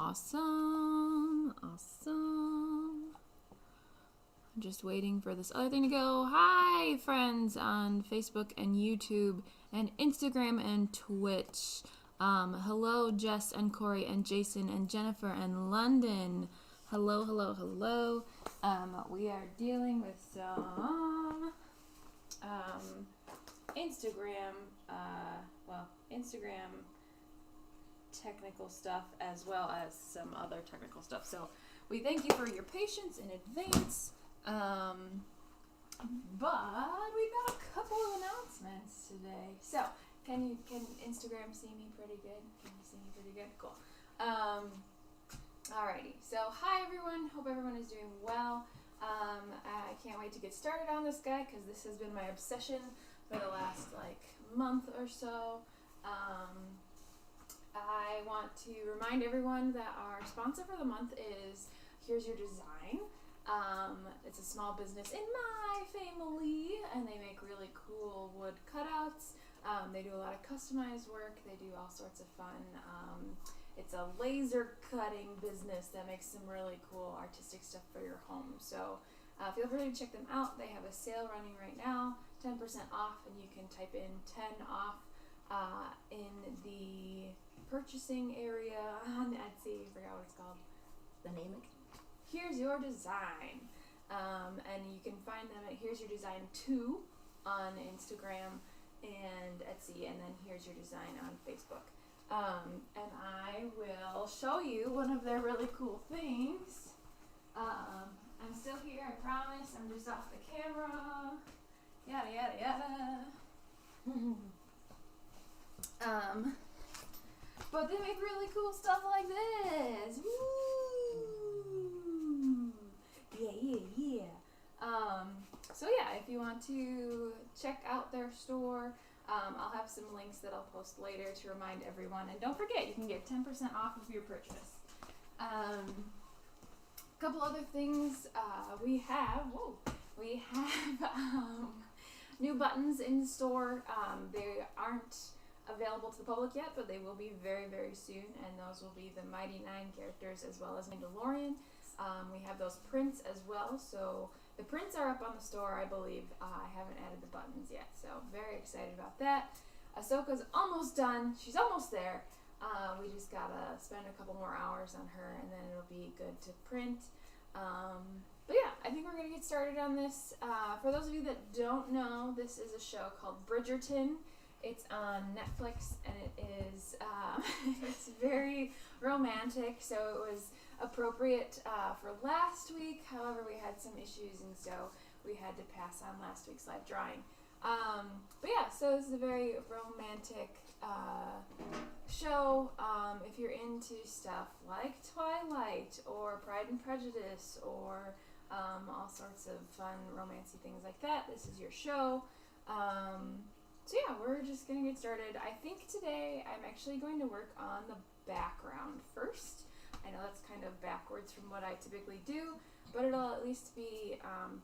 Awesome. Awesome. I'm just waiting for this other thing to go. Hi, friends on Facebook and YouTube and Instagram and Twitch. Hello, Jess and Corey and Jason and Jennifer and London. Hello, hello, hello. We are dealing with some Instagram technical stuff as well as some other technical stuff. So we thank you for your patience in advance. But we got a couple of announcements today. So can Instagram see me pretty good? Can you see me pretty good? Cool. Alrighty. So hi everyone. Hope everyone is doing well. I can't wait to get started on this guy because this has been my obsession for the last month or so. I want to remind everyone that our sponsor for the month is Here's Your Design. It's a small business in my family, and they make really cool wood cutouts. They do a lot of customized work. They do all sorts of fun. It's a laser cutting business that makes some really cool artistic stuff for your home. So feel free to check them out. They have a sale running right now, 10% off, and you can type in 10 off in the purchasing area on Etsy. I forgot what it's called. The name it? Here's Your Design. And you can find them at Here's Your Design 2 on Instagram and Etsy, and then Here's Your Design on Facebook. And I will show you one of their really cool things. I'm still here, I promise. I'm just off the camera. Yada, yada, yada. But they make really cool stuff like this. Woo! Yeah. So yeah, if you want to check out their store, I'll have some links that I'll post later to remind everyone. And don't forget, you can get 10% off of your purchase. A couple other things we have new buttons in the store. They aren't available to the public yet, but they will be very, very soon, and those will be the Mighty 9 characters as well as Mandalorian. We have those prints as well, so the prints are up on the store, I believe. I haven't added the buttons yet, so very excited about that. Ahsoka's almost done. She's almost there. We just gotta spend a couple more hours on her, and then it'll be good to print. But yeah, I think we're gonna get started on this. For those of you that don't know, this is a show called Bridgerton. It's on Netflix, and it is it's very romantic, so it was appropriate for last week. However, we had some issues, and so we had to pass on last week's live drawing. But yeah, so this is a very romantic show. If you're into stuff like Twilight or Pride and Prejudice or all sorts of fun romancy things like that, this is your show. So yeah, we're just going to get started. I think today I'm actually going to work on the background first. I know that's kind of backwards from what I typically do, but it'll at least be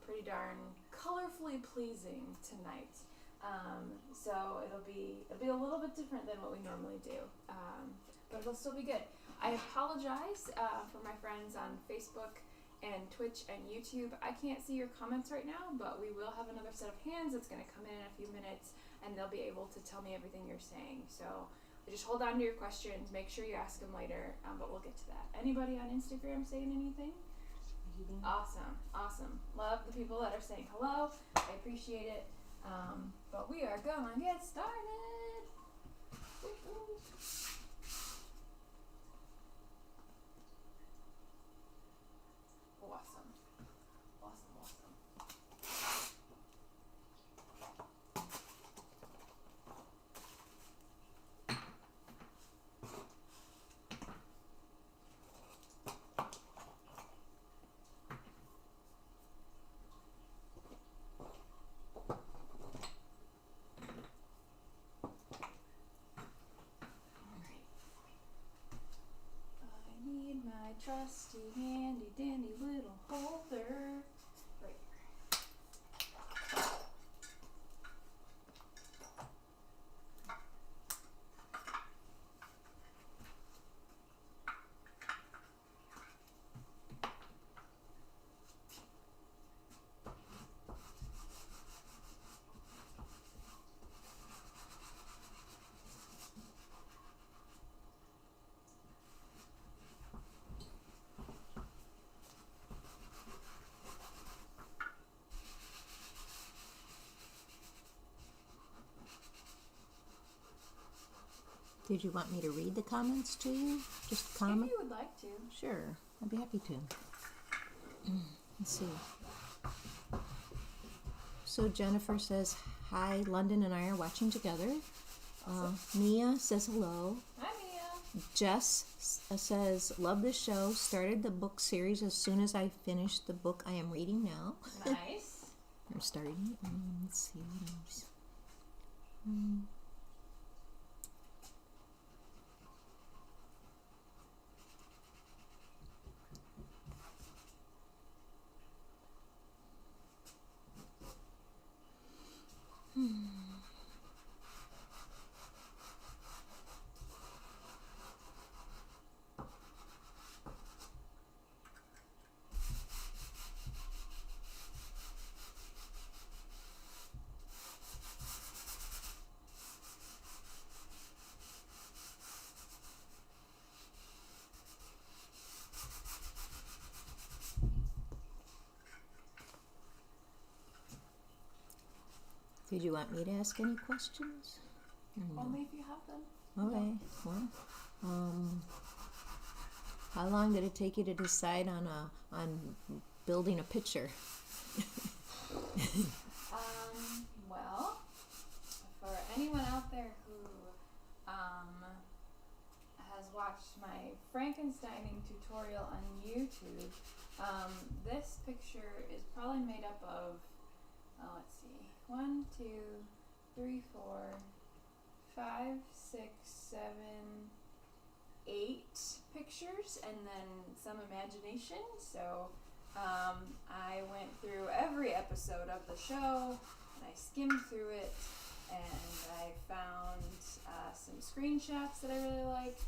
pretty darn colorfully pleasing tonight. So it'll be a little bit different than what we normally do, but it'll still be good. I apologize for my friends on Facebook and Twitch and YouTube. I can't see your comments right now, but we will have another set of hands that's going to come in a few minutes, and they'll be able to tell me everything you're saying. So just hold on to your questions. Make sure you ask them later, but we'll get to that. Anybody on Instagram saying anything? Awesome. Love the people that are saying hello. I appreciate it. But we are gonna get started. Awesome. Trusty, handy, dandy little holder. Right here. Did you want me to read the comments to you? Just If comment? you would like to. Sure, I'd be happy to. Let's see. So Jennifer says, hi, London and I are watching together. Mia says hello. Hi, Mia. Jess says, love this show. Started the book series as soon as I finished the book I am reading now. Nice. I'm starting it. Let's see what else. Did you want me to ask any questions? Or no? Only if you have them. Okay. Well, how long did it take you to decide on building a picture? Well, for anyone out there who has watched my Frankensteining tutorial on YouTube, this picture is probably made up of, let's see, 1, 2, 3, 4, 5, 6, 7, 8 pictures, and then some imagination. So I went through every episode of the show, and I skimmed through it, and I found some screenshots that I really liked,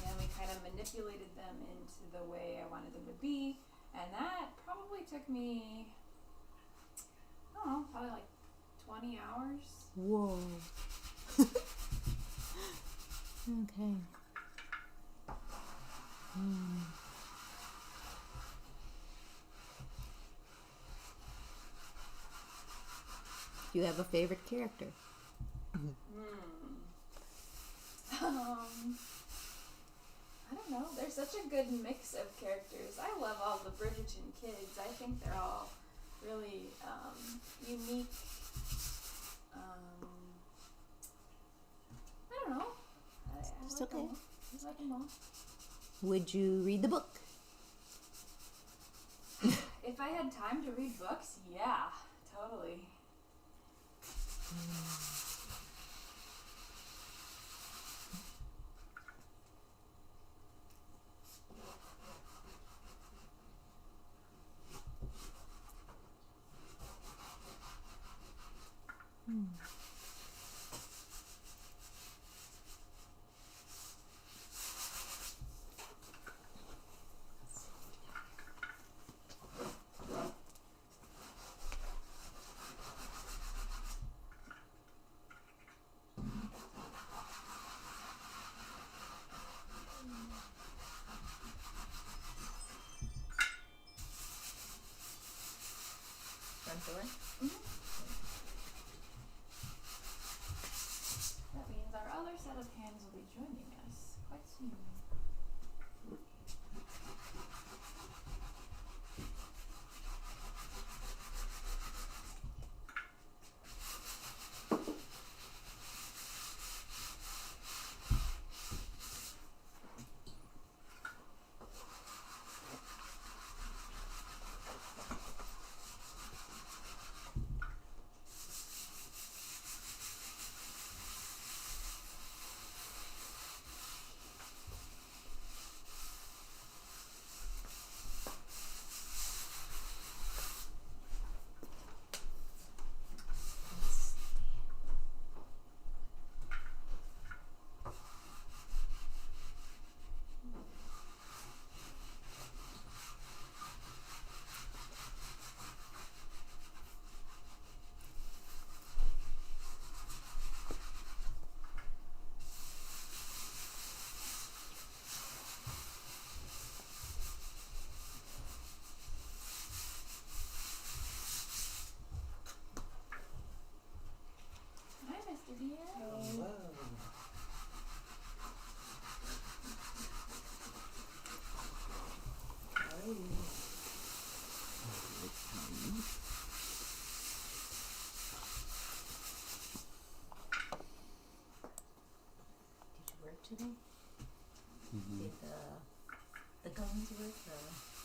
and we kind of manipulated them into the way I wanted them to be, and that probably took me, I don't know, probably like 20 hours. Whoa. Okay. Do you have a favorite character? I don't know. There's such a good mix of characters. I love all the Bridgerton kids. I think they're all really unique. I don't know. I It's like okay. them. I like them all. Would you read the book? If I had time to read books, yeah, totally. Front door? That means our other set of hands will be joining us quite soon.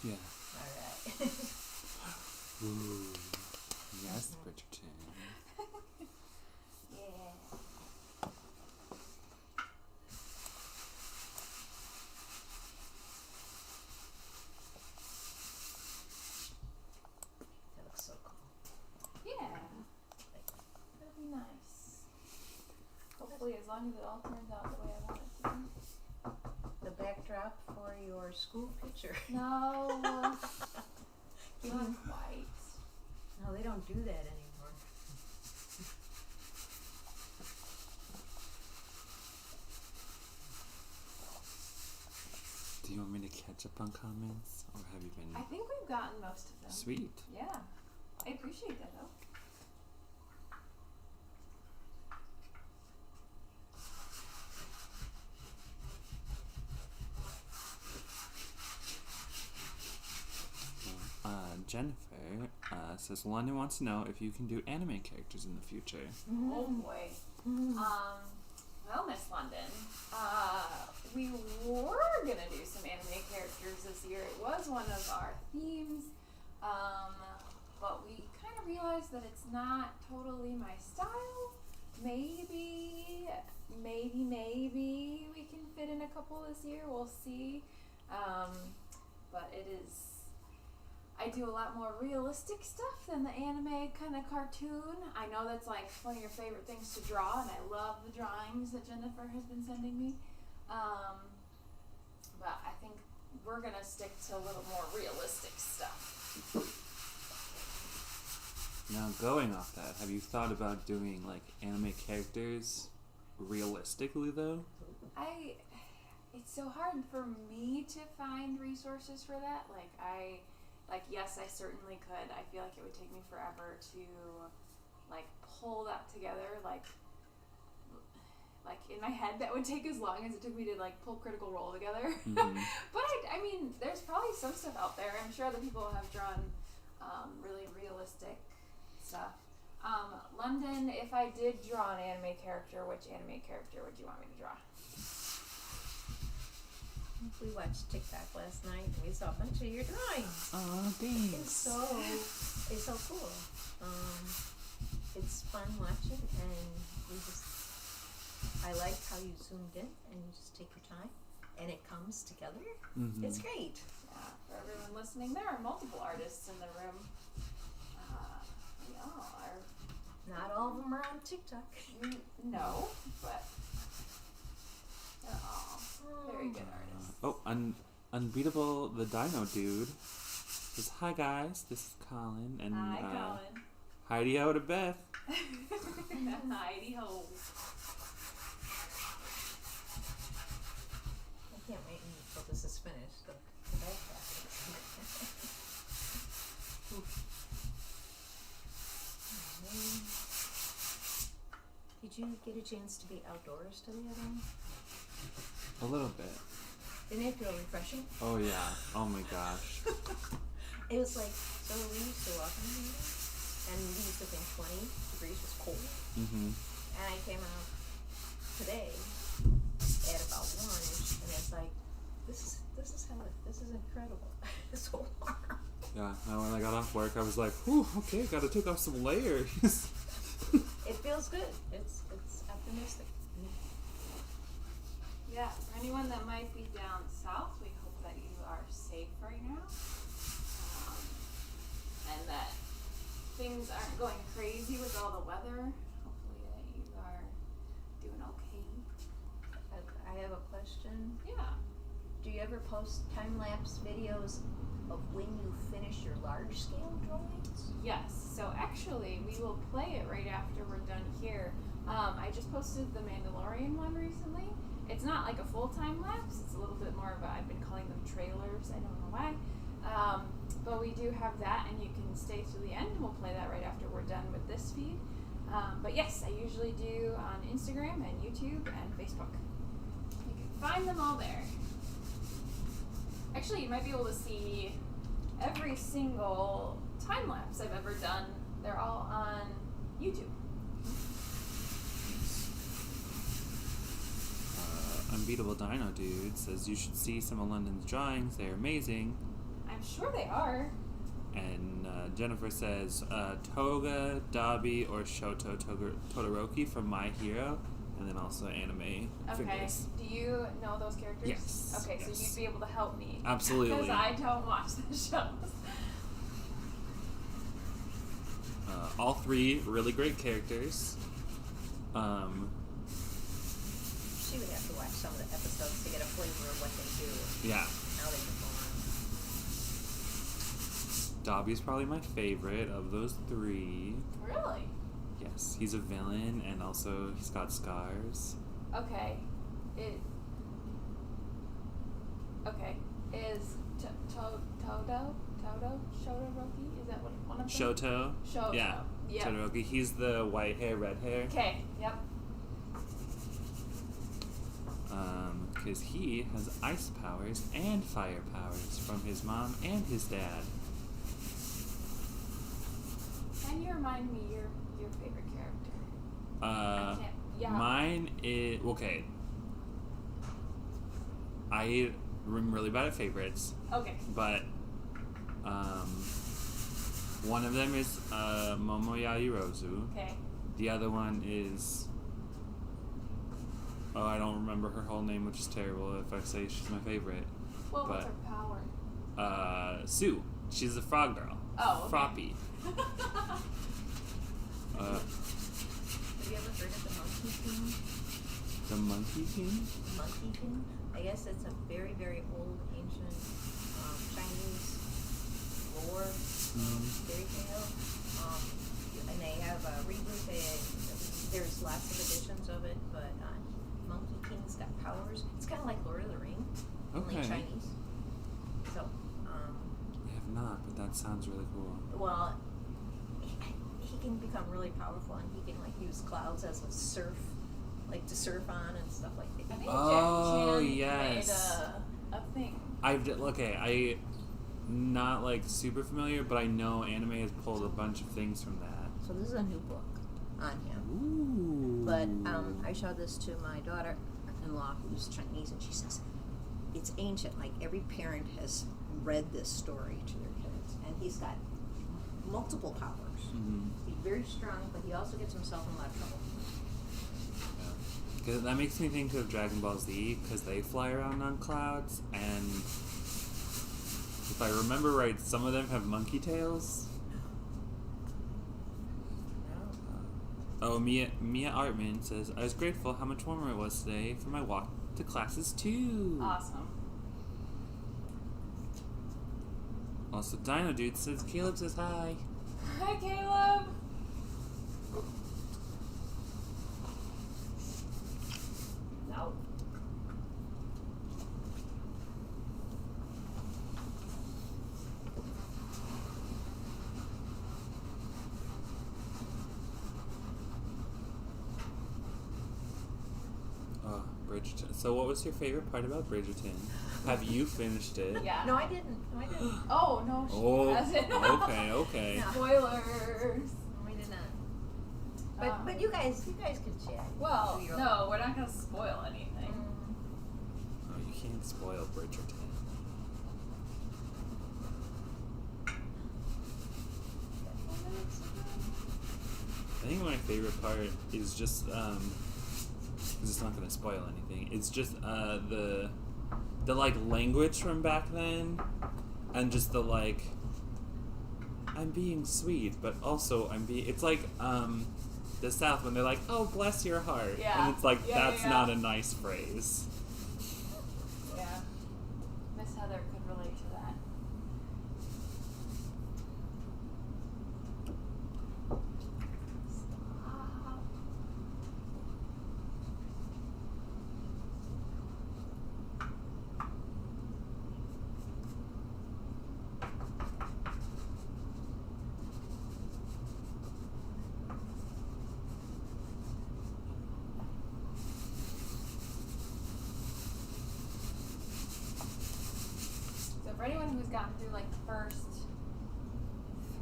Yeah. All right. Ooh. Yes, Bridgerton. Yeah. That looks so cool. Yeah. That'd be nice. Hopefully, as long as it all turns out the way I want it to. The backdrop for your school picture. No. Not Give me- quite. No, they don't do that anymore. Do you want me to catch up on comments, or have you been I think we've gotten most of them. sweet? Yeah. I appreciate that, though. Jennifer says London wants to know if you can do anime characters in the future. Oh boy. Well, Miss London, we were gonna do some anime characters this year. It was one of our themes, but we kind of realized that it's not totally my style. Maybe we can fit in a couple this year. We'll see. But it is. I do a lot more realistic stuff than the anime kind of cartoon. I know that's like one of your favorite things to draw, and I love the drawings that Jennifer has been sending me. But I think we're gonna stick to a little more realistic stuff. Now, going off that, have you thought about doing like anime characters realistically though? It's so hard for me to find resources for that. Yes, I certainly could. I feel like it would take me forever to, pull that together. Like in my head, that would take as long as it took me to, pull Critical Role together. Mm-hmm. But, I mean, there's probably some stuff out there. I'm sure other people have drawn really realistic stuff. London, if I did draw an anime character, which anime character would you want me to draw? We watched TikTok last night and we saw a bunch of your drawings. Oh, thanks. It's so cool. It's fun watching, and I liked how you zoomed in and you just take your time and it comes together. Mm-hmm. It's great. Yeah, for everyone listening, there are multiple artists in the room. We all are. Not all of them are on TikTok. No, but they're all very good artists. Unbeatable the Dino Dude says, "Hi guys, this is Colin and Hi, Colin. Heidi out of Beth." Heidi ho. I can't wait until this is finished. The backpack. Did you get a chance to be outdoors today at all? A little bit. Didn't it feel refreshing? Oh yeah. Oh my gosh. It was like, so we used to walk in here, and we used to think 20 degrees was cold. Mm-hmm. And I came out today at about 1-ish, and it's like, this is incredible. It's so warm. Yeah. Now when I got off work, I was like, "Whew, okay, gotta take off some layers." It feels good. It's optimistic. Yeah, for anyone that might be down south, we hope that you are safe right now. And that things aren't going crazy with all the weather. Hopefully that you are doing okay. I have a question. Yeah. Do you ever post time-lapse videos of when you finish your large-scale drawings? Yes, so actually we will play it right after we're done here. I just posted the Mandalorian one recently. It's not like a full time lapse, it's a little bit more of a, I've been calling them trailers, I don't know why. But we do have that, and you can stay to the end, and we'll play that right after we're done with this feed. But yes, I usually do on Instagram and YouTube and Facebook. You can find them all there. Actually, you might be able to see every single time lapse I've ever done. They're all on YouTube. Unbeatable Dino Dude says you should see some of London's drawings. They're amazing. I I'm sure they are. And Jennifer says Toga, Dabi, or Shoto Todoroki from My Hero, and then also anime figures. Do you know those characters? Yes. Okay, so you'd be able to help me. Absolutely. Because I don't watch the shows. All three really great characters. She would have to watch some of the episodes to get a flavor of what they do. Yeah. How they perform. Dabi's probably my favorite of those three. Really? Yes, he's a villain, and also he's got scars. Okay. Is Todoroki? Is that one of them? Shoto. Yeah. Yep. Todoroki. He's the white hair, red hair. Okay. Yep. Because he has ice powers and fire powers from his mom and his dad. Can you remind me your favorite character? Mine is okay. I'm really bad at favorites. Okay. But one of them is Momo Yairozu. Okay. The other one is I don't remember her whole name, which is terrible if I say she's my favorite. What was her power? Sue. She's the frog girl. Oh, okay. Froppy. Have you ever heard of the Monkey King? The Monkey King? Monkey King? I guess it's a very, very old, ancient Chinese lore fairy tale. And they have a reboot. There's lots of editions of it, but Monkey King's got powers. It's kind of like Lord of the Rings, only Chinese. So, I have not, but that sounds really cool. well, he can become really powerful, and he can like use clouds as a surf, like to surf on and stuff like that. I think Oh, Jackie Chan yes. made a thing. I not like super familiar, but I know anime has pulled a bunch of things from that. So this is a new book on him. Ooh. But I showed this to my daughter-in-law, who's Chinese, and she says it's ancient. Like every parent has read this story to their kids, and he's got multiple powers. Mm-hmm. He's very strong, but he also gets himself in a lot of trouble. Cause that makes me think of Dragon Ball Z, because they fly around on clouds, and if I remember right, some of them have monkey tails. Mia Artman says, I was grateful how much warmer it was today for my walk to classes too. Awesome. Also, Dino Dude says, Caleb says hi. Hi, Caleb. No. Oh, Bridgerton. So what was your favorite part about Bridgerton? Have you finished it? Yeah. No, I didn't. Oh, no, she hasn't. Okay. No. Spoilers. We did not. But you guys can chat. Well, Do your no, we're not going to spoil anything. Oh, you can't spoil Bridgerton. I think my favorite part is just, because it's not going to spoil anything, it's just the like language from back then, and just the like, I'm being sweet, but also it's like the South when they're like, oh, bless your heart. Yeah. And it's like, Yeah, that's yeah. not a nice phrase. Yeah. Miss Heather could relate to that. Stop. So for anyone who's gotten through like the first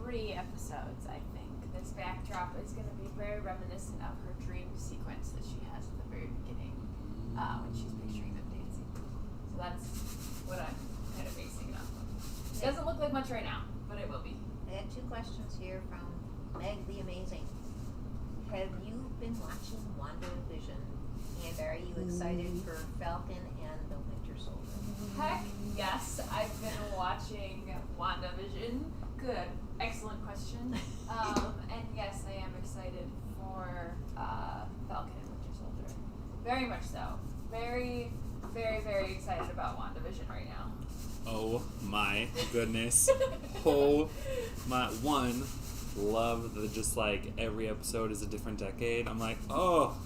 3 episodes, I think this backdrop is going to be very reminiscent of her dream sequence that she has at the very beginning when she's picturing them dancing. So that's what I'm kind of basing it off of. Doesn't look like much right now, but it will be. I had 2 questions here from Meg the Amazing. Have you been watching WandaVision? And are you excited for Falcon and the Winter Soldier? Heck yes, I've been watching WandaVision. Good, excellent question. And yes, I am excited for Falcon and Winter Soldier. Very much so. Very, very, very excited about WandaVision right now. Oh my goodness. Oh my love that just like every episode is a different decade. I'm like, oh.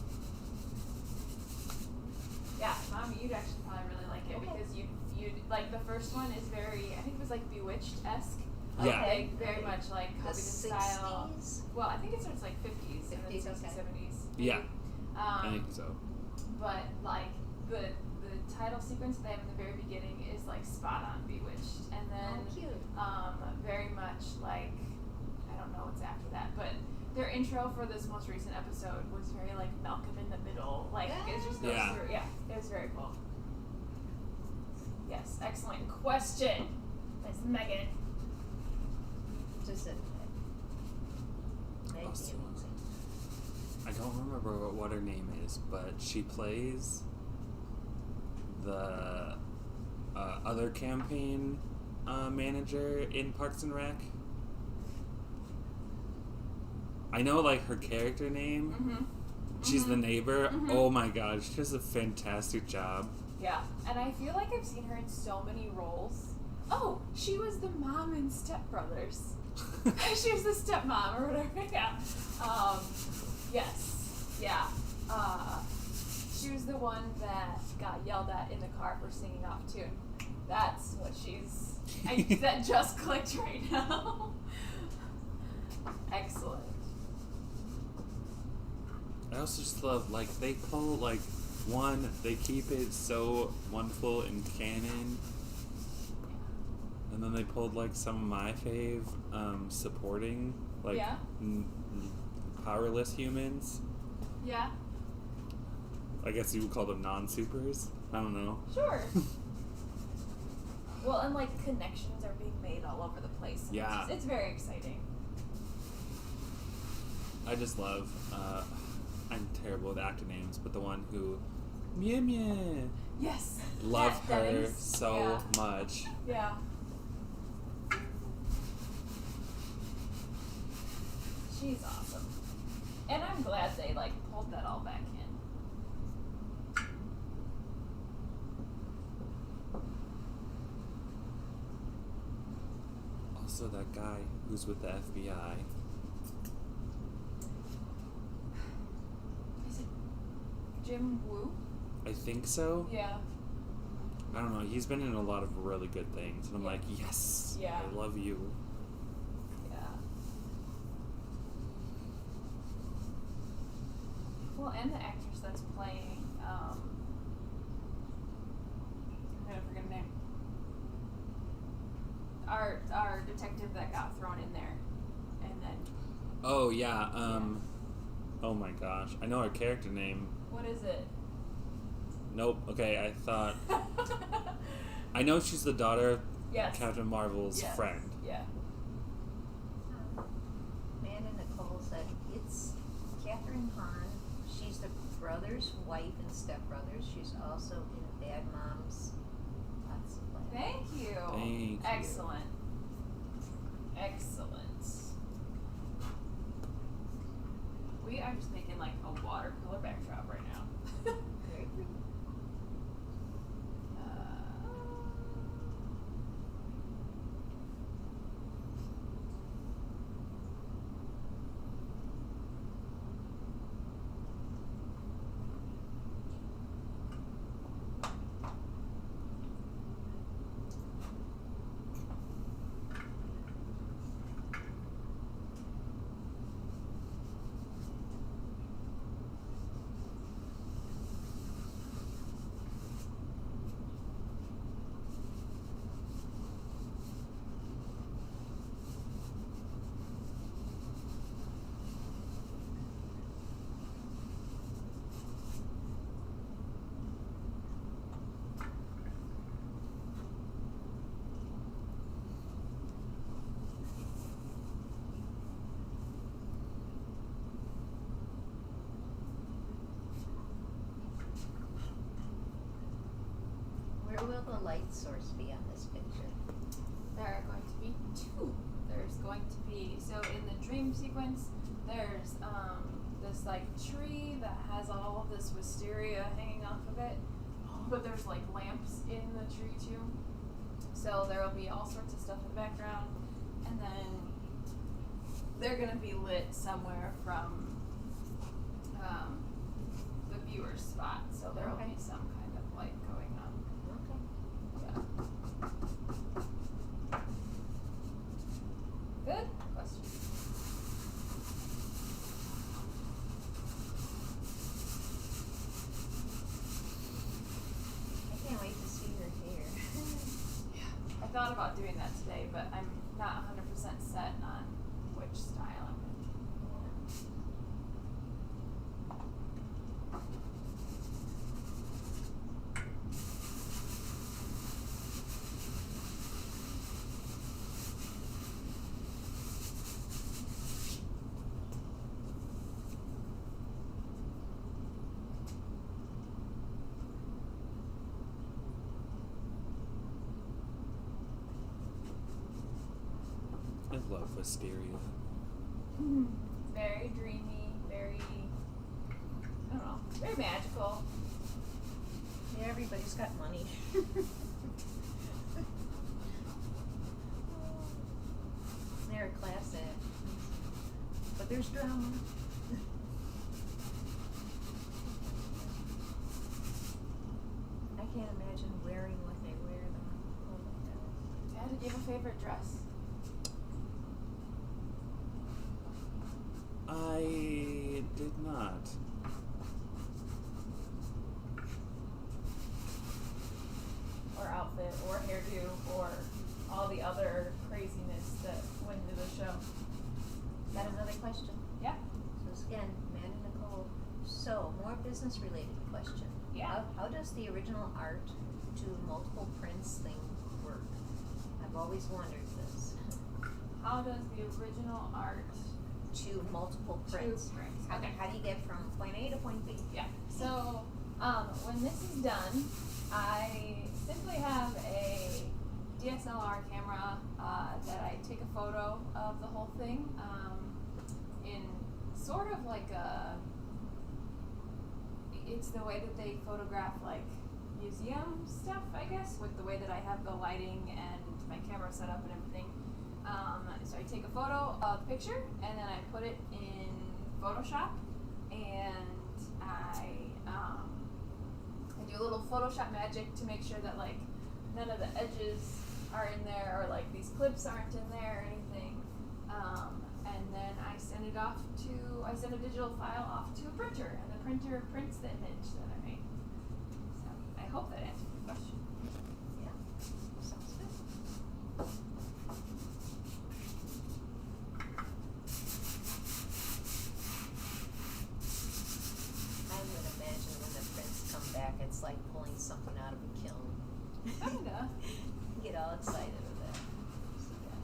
Yeah, Mom, you'd actually probably really like it because you'd like the first one is very, I think it was like Bewitched-esque. Yeah. Like very much like The copy the style. 60s? Well, I think it starts like 50s and then 50s, 60s, okay. 70s. Yeah. I think so. But like the title sequence they have in the very beginning is like spot on Bewitched, and then Oh, cute. very much like I don't know what's after that, but their intro for this most recent episode was very like Malcolm in the Middle, like it just goes Yeah. through. Yeah, it was very cool. Yes, excellent question, Miss Megan. Just a Meg the Awesome. Amazing. I don't remember what her name is, but she plays the other campaign manager in Parks and Rec. I know like her character name. Mm-hmm. She's the neighbor. Mhm. Oh my god, she does a fantastic job. Yeah, and I feel like I've seen her in so many roles. Oh, she was the mom in Step Brothers. She was the stepmom or whatever. Yeah. Yes. Yeah. She was the one that got yelled at in the car for singing off tune. That's what she's. That just clicked right now. Excellent. I also just love like they pull like they keep it so wonderful in canon. And then they pulled like some of my fave supporting like Yeah. powerless humans. Yeah. I guess you would call them non-supers. I don't know. Sure. Well, and like connections are being made all over the place. And Yeah. It's very exciting. I just love. I'm terrible with actor names, but the one who, Mia Mia, Yes. love Kat her Dennings. so much. Yeah. She's awesome. And I'm glad they like pulled that all back in. Also, that guy who's with the FBI. Is it Jim Woo? I think so. Yeah. I don't know. He's been in a lot of really good things, and I'm Yeah. like, yes, Yeah. I love you. Yeah. Well, and the actress that's playing, I'm gonna forget her name. Our detective that got thrown in there, and then Oh yeah. Oh my gosh, I know her character name. what is it? Nope. Okay, I thought. I know she's the daughter of Yes. Captain Marvel's Yes. friend. Yeah. Amanda Nicole said it's Catherine Hahn. She's the brother's wife in Step Brothers. She's also in Bad Moms. Lots of fun. Thank you. Thank you. Excellent. Excellent. We are just making like a watercolor backdrop right now. Very pretty. will the light source be on this picture? There are going to be two. There's going to be, so in the dream sequence, there's this like tree that has all of this wisteria hanging off of it, but there's like lamps in the tree too. So there will be all sorts of stuff in the background, and then they're going to be lit somewhere from the viewer's spot. So there will Okay. be some kind of light going on. Okay. Yeah. Good question. I can't wait to see her hair. I thought about doing that today, but I'm not 100% set on which style I'm going to do. I love wisteria. Very dreamy, very, I don't know, very magical. Yeah, everybody's got money. They're a class act. But there's drama. I can't imagine wearing what they wear though. Oh my God. Yeah, did you have a favorite dress? I did not. Or outfit, or hairdo, or all the other craziness that went into the show? Got another question? Yeah. So again, Matt and Nicole. So, more business related question. Yeah. How does the original art to multiple prints thing work? I've always wondered this. How does the original art To multiple to prints. prints? How do you get from point A to point B? Yeah. So, when this is done, I simply have a DSLR camera that I take a photo of the whole thing in sort of like it's the way that they photograph like museum stuff, I guess, with the way that I have the lighting and my camera set up and everything. So I take a photo of the picture and then I put it in Photoshop and I do a little Photoshop magic to make sure that like none of the edges are in there or like these clips aren't in there or anything. And then I send a digital file off to a printer and the printer prints the image that I made. So I hope that answered your question. Yeah. Sounds good. I would imagine when the prints come back, it's like pulling something out of a kiln. Kinda. Get all excited with that. So, yeah.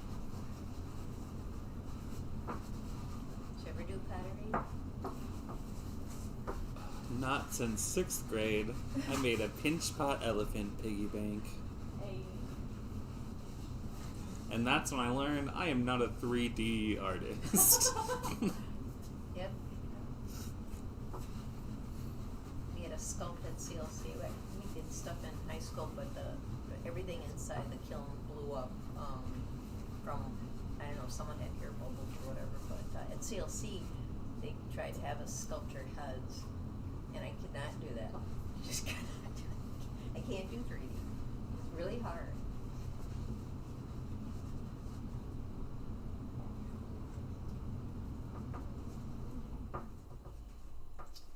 Did you ever do pottery? Not since 6th grade. I made a pinch pot elephant piggy bank. Hey. And that's when I learned I am not a 3D artist. Yep. We had a sculpt at CLC. We did stuff in high school, but everything inside the kiln blew up from, I don't know, someone had air bubbles or whatever, but at CLC they tried to have us sculptured HUDs, and I could not do that. Just cannot do it. I can't do 3D. It's really hard.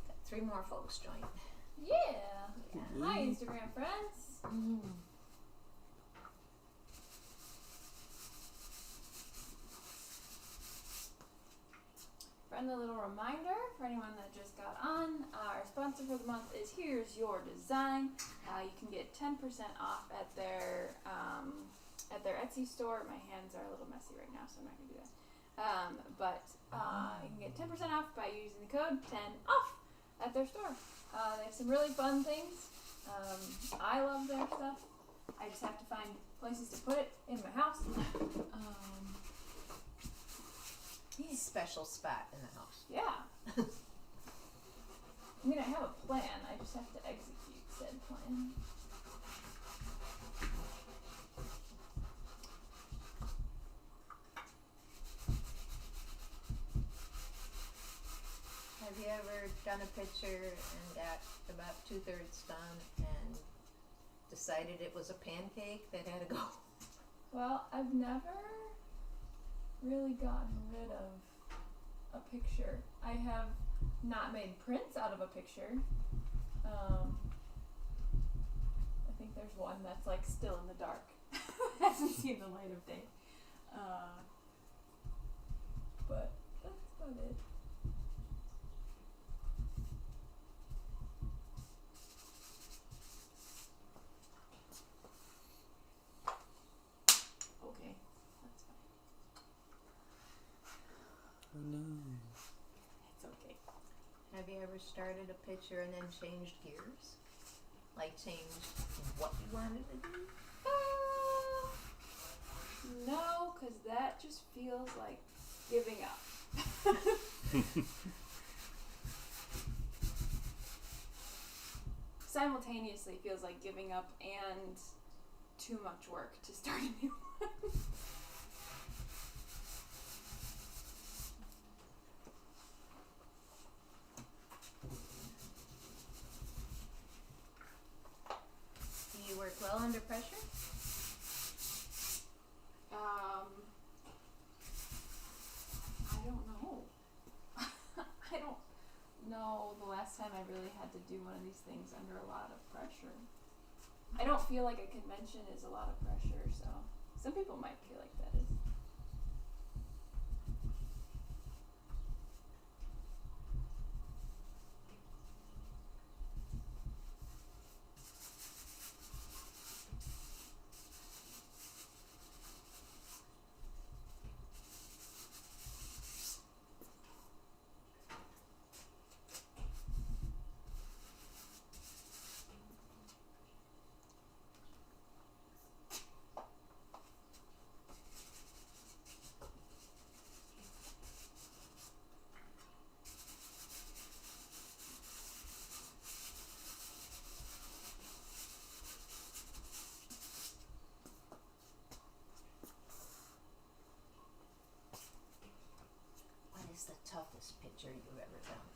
Got 3 more folks joined. Yeah. Hi, Instagram friends. Friendly little reminder for anyone that just got on, our sponsor for the month is Here's Your Design. You can get 10% off at their Etsy store. My hands are a little messy right now, so I'm not going to do that. But you can get 10% off by using the code 10OFF at their store. They have some really fun things. I love their stuff. I just have to find places to put it in my house. Special spot in the house. Yeah. I mean, I have a plan. I just have to execute said plan. Have you ever done a picture and got about 2/3 done and decided it was a pancake that had to go? Well, I've never really gotten rid of a picture. I have not made prints out of a picture. I think there's one that's like still in the dark. Hasn't seen the light of day. But that's about it. Okay, that's fine. Oh no. It's okay. Have you ever started a picture and then changed gears? Like changed what you wanted to do? No, because that just feels like giving up. Simultaneously feels like giving up and too much work to start a new one. Do you work well under pressure? I don't know. I don't know the last time I really had to do one of these things under a lot of pressure. I don't feel like a convention is a lot of pressure, so some people might feel like that is. What is the toughest picture you've ever done?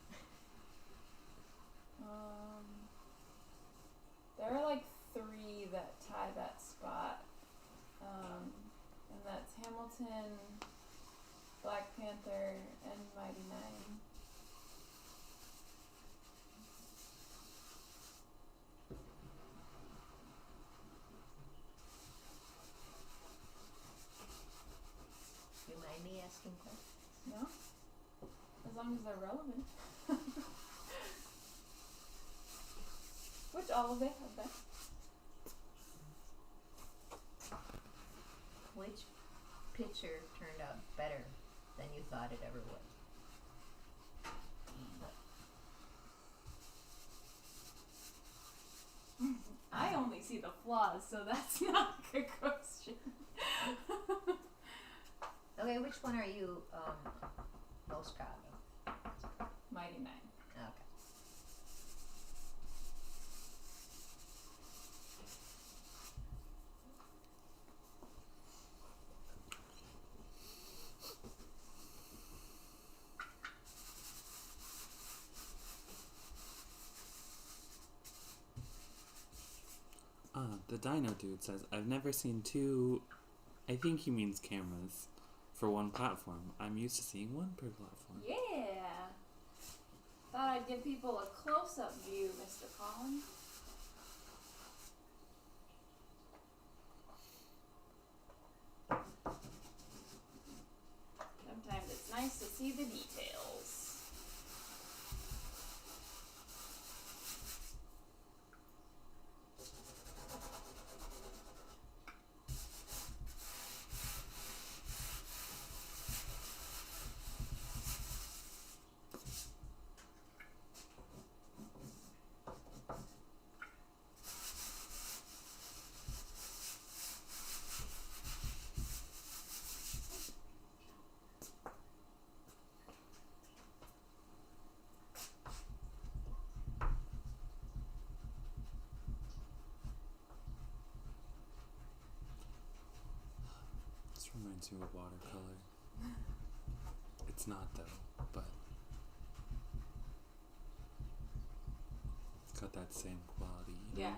There are like 3 that tie that spot. And that's Hamilton, Black Panther, and Mighty Nine. You mind me asking questions? No? As long as they're relevant. Which all of they have been. Which picture turned out better than you thought it ever would? I only see the flaws, so that's not a good question. Okay, which one are you most proud of? Mighty Nine. Okay. The Dino Dude says, I've never seen 2, I think he means cameras, for one platform. I'm used to seeing 1 per platform. Yeah. Thought I'd give people a close-up view, Mr. Collins. Sometimes it's nice to see the details. into a watercolor. It's not though, but it's got that same quality. You Yeah. know?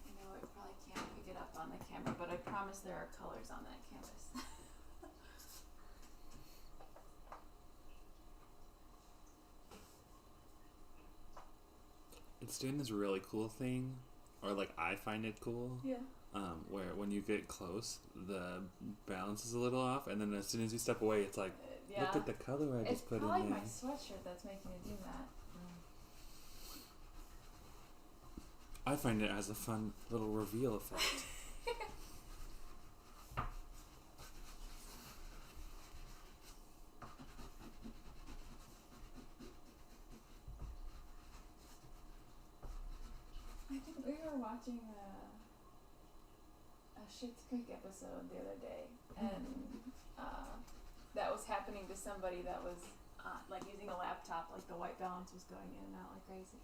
I know it probably can't pick it up on the camera, but I promise there are colors on that canvas. It's doing this really cool thing, or like I find it cool. Yeah. Where when you get close, the balance is a little off, and then as soon as you step away, it's like, Yeah. look at the color I It's just put in probably there. my sweatshirt that's making me do that. I find it as a fun little reveal effect. I think we were watching a Schitt's Creek episode the other day, and that was happening to somebody that was like using a laptop, like the white balance was going in and out like crazy.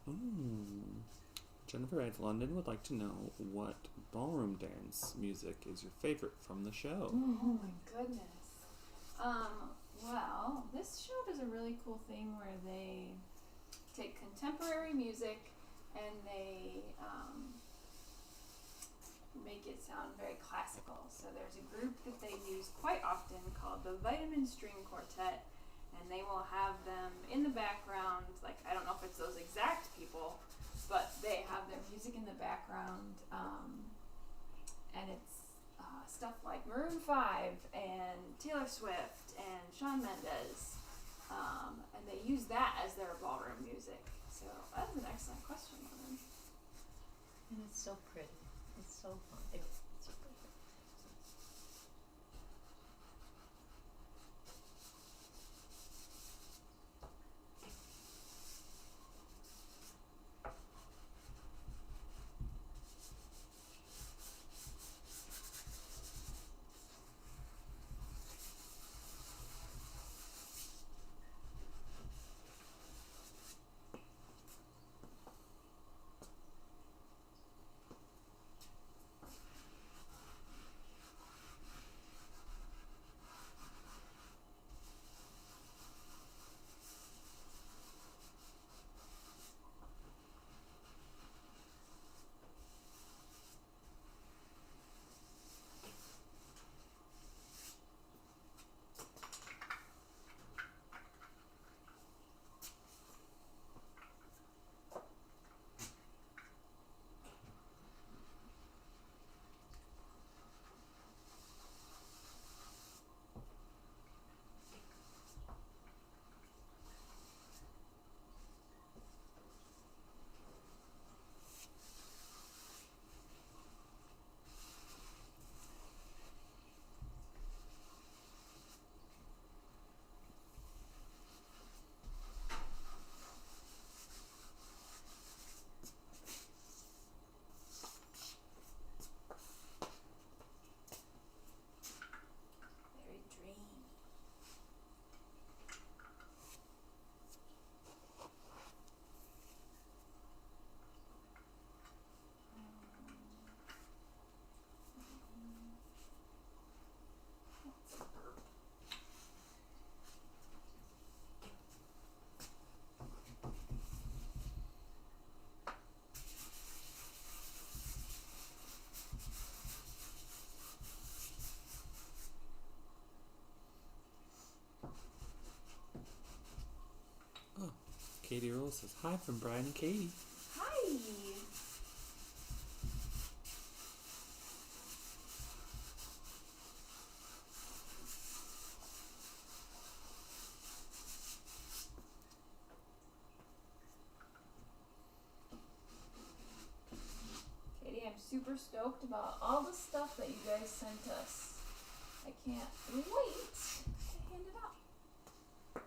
Ooh. Jennifer Ed London would like to know what ballroom dance music is your favorite from the show. Oh my goodness. Well, this show does a really cool thing where they take contemporary music and they make it sound very classical. So there's a group that they use quite often called the Vitamin String Quartet, and they will have them in the background. Like, I don't know if it's those exact people, but they have their music in the background, and it's stuff like Maroon 5 and Taylor Swift and Shawn Mendes, and they use that as their ballroom music. So that's an excellent question, Lauren. And it's so pretty. It's so fun. It's so pretty. Katie Rule says, hi from Brian and Katie. Hi! Katie, I'm super stoked about all the stuff that you guys sent us. I can't wait to hand it out.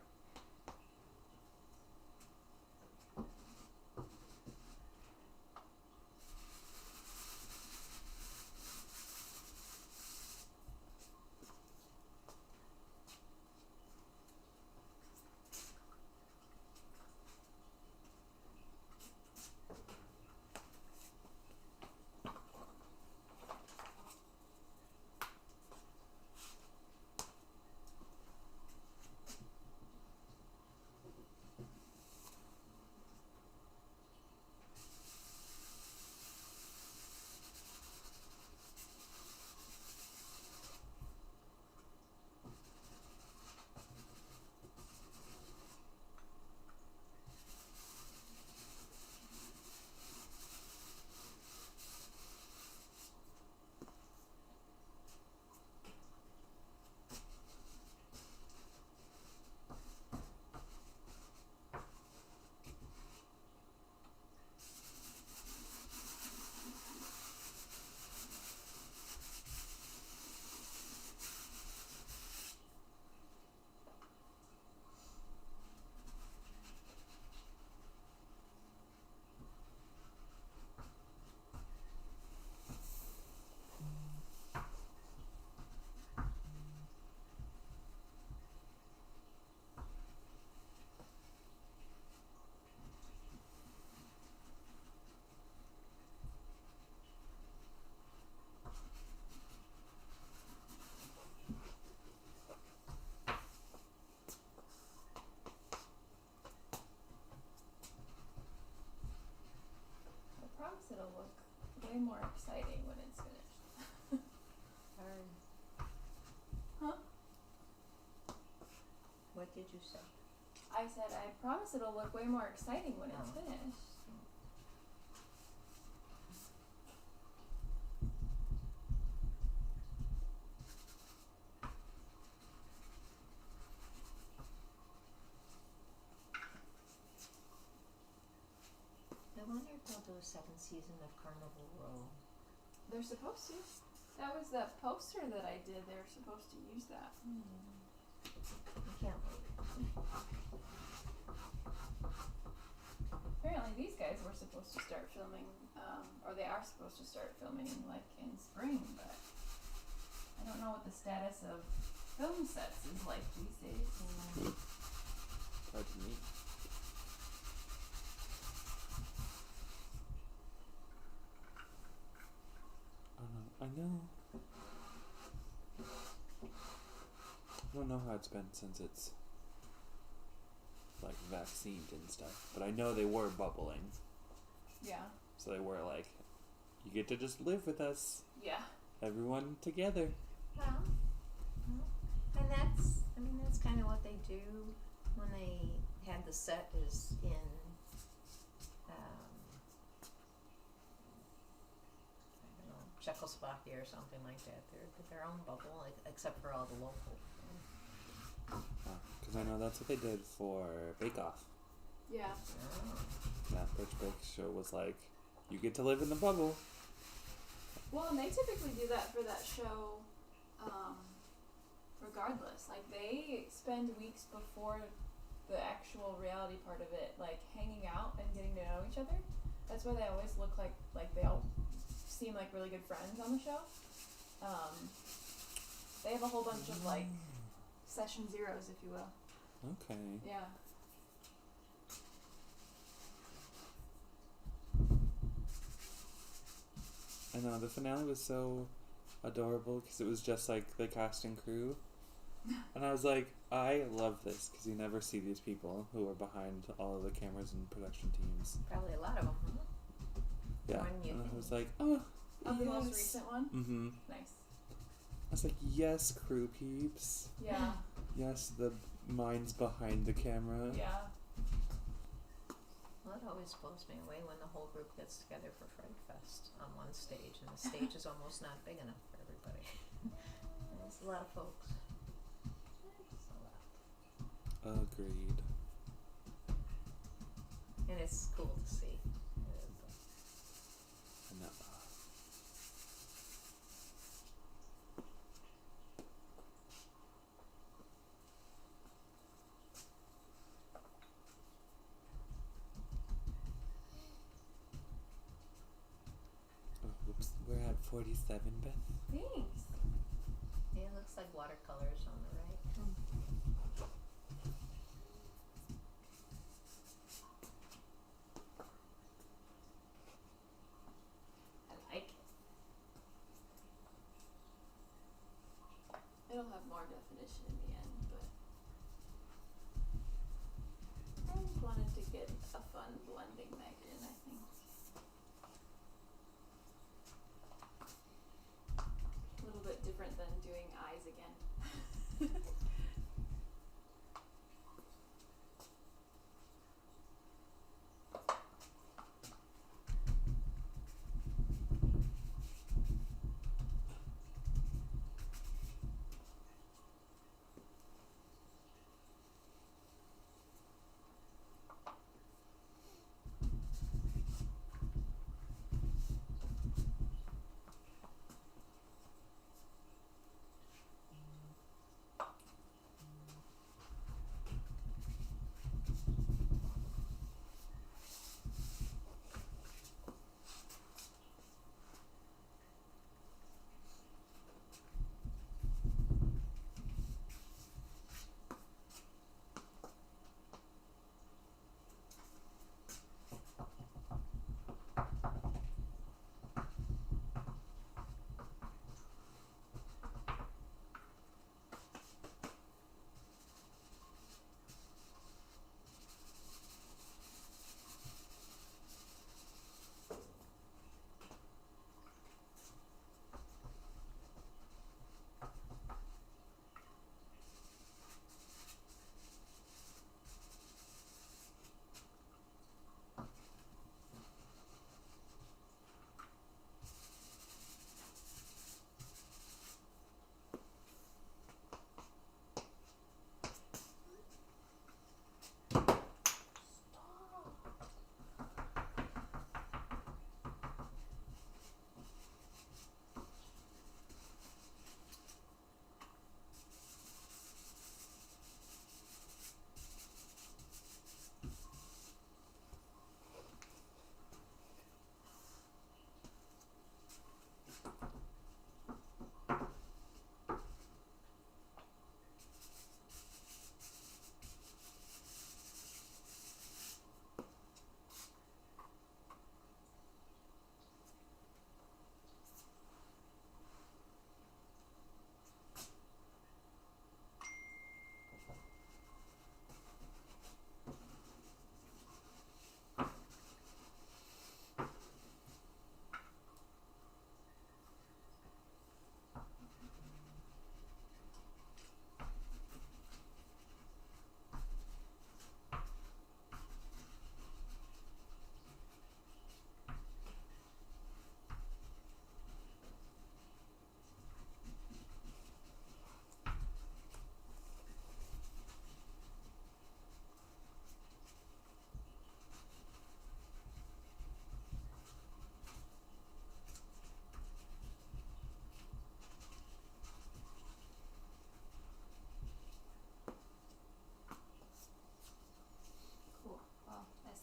I promise it'll look way more exciting when it's finished. Huh? What did you say? I said I promise it'll look way more exciting when it's Oh. finished. I wonder if they'll do a second season of Carnival Row. They're supposed to. That was the poster that I did. They were supposed to use that. I can't wait. Apparently these guys were supposed to start filming, or they are supposed to start filming like in spring, but I don't know what the status of film sets is like these days. Hard to meet. I know. I don't know how it's been since it's like vaccinated and stuff, but I know they were bubbling. Yeah. So they were like, you get to just live with us, Yeah. everyone together. Well, and that's kind of what they do when they had the set is in I don't know, Czechoslovakia or something like that. They're their own bubble, except for all the local. Because I know that's what they did for Bake Off. Yeah. That Birch Bake Show was like, you get to live in the bubble. Well, and they typically do that for that show, regardless. Like, they spend weeks before the actual reality part of it, like, hanging out and getting to know each other. That's why they always look like they all seem like really good friends on the show. They have a whole bunch of, like, session zeros, if you will. Okay. Yeah. I know, the finale was so adorable because it was just like the cast and crew. And I was like, I love this because you never see these people who are behind all of the cameras and production teams. Probably a lot of them, huh? Yeah. More than you And I think. was like, oh, Of the most yes. recent one? Mm-hmm. Nice. I was like, yes, crew peeps. Yeah. Yes, the minds behind the camera. Yeah. It always blows me away when the whole group gets together for Fright Fest on one stage, and the stage is almost not big enough for everybody. And it's a lot of folks. It's a lot. Agreed. And it's cool to see. I know. Oh, whoops. We're at 47, Beth. Thanks. Yeah, it looks like watercolors on the right. I like it. It'll have more definition in the end, but I just wanted to get a fun blending night in, I think. A little bit different than doing eyes again.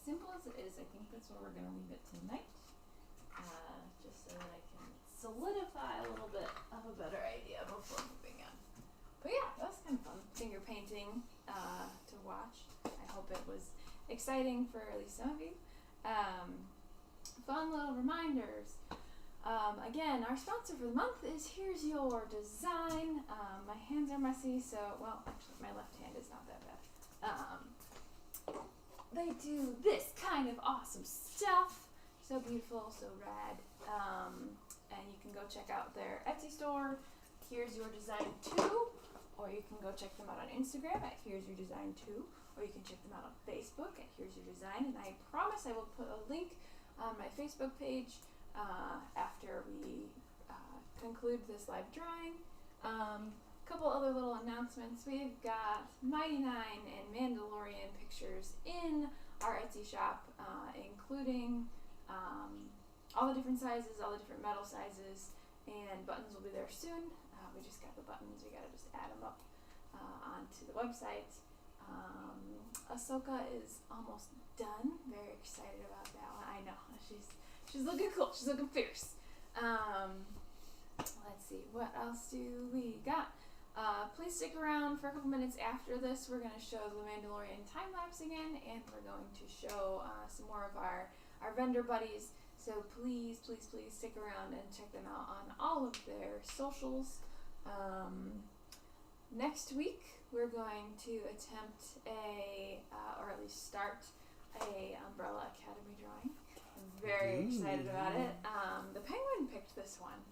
Simple as it is, I think that's where we're going to leave it tonight, just so that I can solidify a little bit of a better idea before moving on. But yeah, that was kind of fun, finger painting to watch. I hope it was exciting for at least some of you. Fun little reminders. Again, our sponsor for the month is Here's Your Design. My hands are messy, so, well, actually my left hand is not that bad. They do this kind of awesome stuff. So beautiful, so rad. And you can go check out their Etsy store, Here's Your Design 2, or you can go check them out on Instagram at Here's Your Design Too, or you can check them out on Facebook at Here's Your Design. And I promise I will put a link on my Facebook page after we conclude this live drawing. Couple other little announcements. We've got Mighty Nine and Mandalorian pictures in our Etsy shop, including all the different sizes, all the different metal sizes, and buttons will be there soon. We just got the buttons. We gotta just add them up onto the website. Ahsoka is almost done. Very excited about that one. I know she's looking cool. She's looking fierce. Let's see, what else do we got? Please stick around for a couple minutes after this. We're going to show the Mandalorian time lapse again, and we're going to show some more of our vendor buddies. So please stick around and check them out on all of their socials. Next week, we're going to attempt or at least start a Umbrella Academy drawing. I'm very excited about it. The Penguin picked this one.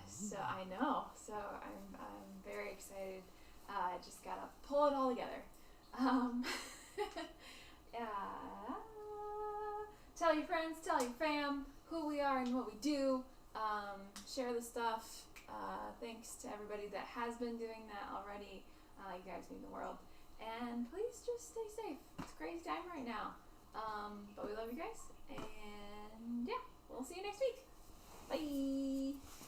So I know. So I'm very excited. I just gotta pull it all together. Tell your friends, tell your fam who we are and what we do. Share the stuff. Thanks to everybody that has been doing that already. You guys mean the world. And please just stay safe. It's a crazy time right now. But we love you guys. And yeah, we'll see you next week. Bye.